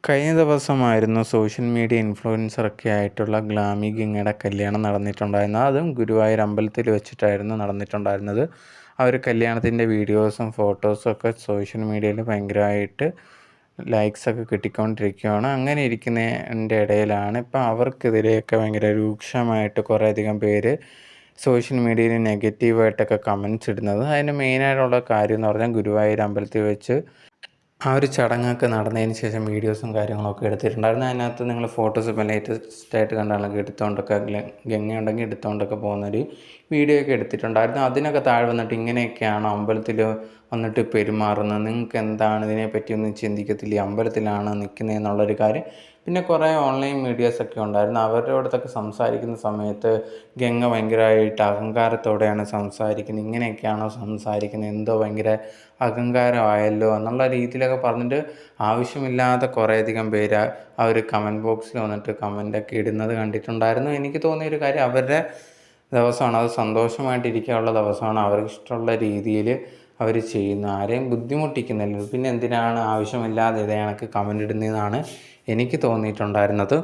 കഴിഞ്ഞ ദിവസമായിരുന്നു social media ഇൻഫ്ലുവൻസറൊക്കെ ആയിട്ടുള്ള ഗ്ലാമി ഗംഗയുടെ കല്യാണം നടന്നിട്ടുണ്ടായിരുന്നത്. അതും ഗുരുവായൂർ അമ്പലത്തിൽ വെച്ചിട്ടായിരുന്നു നടന്നിട്ടുണ്ടായിരുന്നത്. ആ ഒരു കല്യാണത്തിൻ്റെ വീഡിയോസും ഫോട്ടോസും ഒക്കെ സോഷ്യൽ മീഡിയയിൽ ഭയങ്കരമായിട്ട് ലൈക്സൊക്കെ കിട്ടിക്കൊണ്ടിരിക്കുകയാണ്. അങ്ങനെ ഇരിക്കുന്നതിൻ്റെ ഇടയിലാണ് ഇപ്പം അവർക്കെതിരെയൊക്കെ ഭയങ്കര രൂക്ഷമായിട്ട് കുറേയധികം പേര് സോഷ്യൽ മീഡിയയിൽ നെഗറ്റീവായിട്ടൊക്കെ കമൻറ്റ്സ് ഇടുന്നത്. അതിന് മെയിനായിട്ടുള്ള കാര്യം എന്ന് പറഞ്ഞാൽ ഗുരുവായൂർ അമ്പലത്തിൽ വെച്ച് ആ ഒരു ചടങ്ങൊക്കെ നടന്നതിന് ശേഷം വീഡിയോസും കാര്യങ്ങളൊക്കെ എടുത്തിട്ടുണ്ടായിരുന്നു. അതിനകത്ത് നിങ്ങൾ ഫോട്ടോസ് ഇപ്പോൾ ലേറ്റസ്റ്റായിട്ട് കണ്ടാലൊക്കെ എടുത്തുകൊണ്ടൊക്കെ ഗംഗയുണ്ടെങ്കിൽ എടുത്തുകൊണ്ടൊക്കെ പോകുന്നൊരു വീഡിയോ ഒക്കെ എടുത്തിട്ടുണ്ടായിരുന്നു. അതിനൊക്കെ താഴെ വന്നിട്ട് ഇങ്ങനെയൊക്കെയാണ് അമ്പലത്തിൽ വന്നിട്ട് പെരുമാറുന്നത്, നിങ്ങൾക്ക് എന്താണ് ഇതിനെപ്പറ്റി ഒന്നും ചിന്തിക്കത്തില്ല, അമ്പലത്തിലാണ് നിൽക്കുന്നത് എന്നുള്ളൊരു കാര്യം. പിന്നെ കുറേ ഓൺലൈൻ മീഡിയാസൊക്കെ ഉണ്ടായിരുന്നു. അവരുടെ അടുത്തൊക്കെ സംസാരിക്കുന്ന സമയത്ത് ഗംഗ ഭയങ്കരമായിട്ട് അഹങ്കാരത്തോടെയാണ് സംസാരിക്കുന്നത്, ഇങ്ങനെയൊക്കെയാണോ സംസാരിക്കുന്നത്, എന്തോ ഭയങ്കര അഹങ്കാരമായല്ലോ എന്നുള്ള രീതിയിലൊക്കെ പറഞ്ഞിട്ട് ആവശ്യമില്ലാതെ കുറേയധികം പേര് ആ ഒരു കമൻറ്റ് ബോക്സിൽ വന്നിട്ട് കമൻ്റൊക്കെ ഇടുന്നത് കണ്ടിട്ടുണ്ടായിരുന്നു. എനിക്ക് തോന്നിയൊരു കാര്യം, അവരുടെ ദിവസമാണ്, അത് സന്തോഷമായിട്ടിരിക്കാനുള്ള ദിവസമാണ്, അവർക്ക് ഇഷ്ടമുള്ള രീതിയിൽ അവർ ചെയ്യുന്നു, ആരെയും ബുദ്ധിമുട്ടിക്കുന്നില്ല. പിന്നെ എന്തിനാണ് ആവശ്യമില്ലാതെ ഇതേ കണക്ക് കമൻ്റ് ഇടുന്നതെന്നാണ് എനിക്ക് തോന്നിയിട്ടുണ്ടായിരുന്നത്.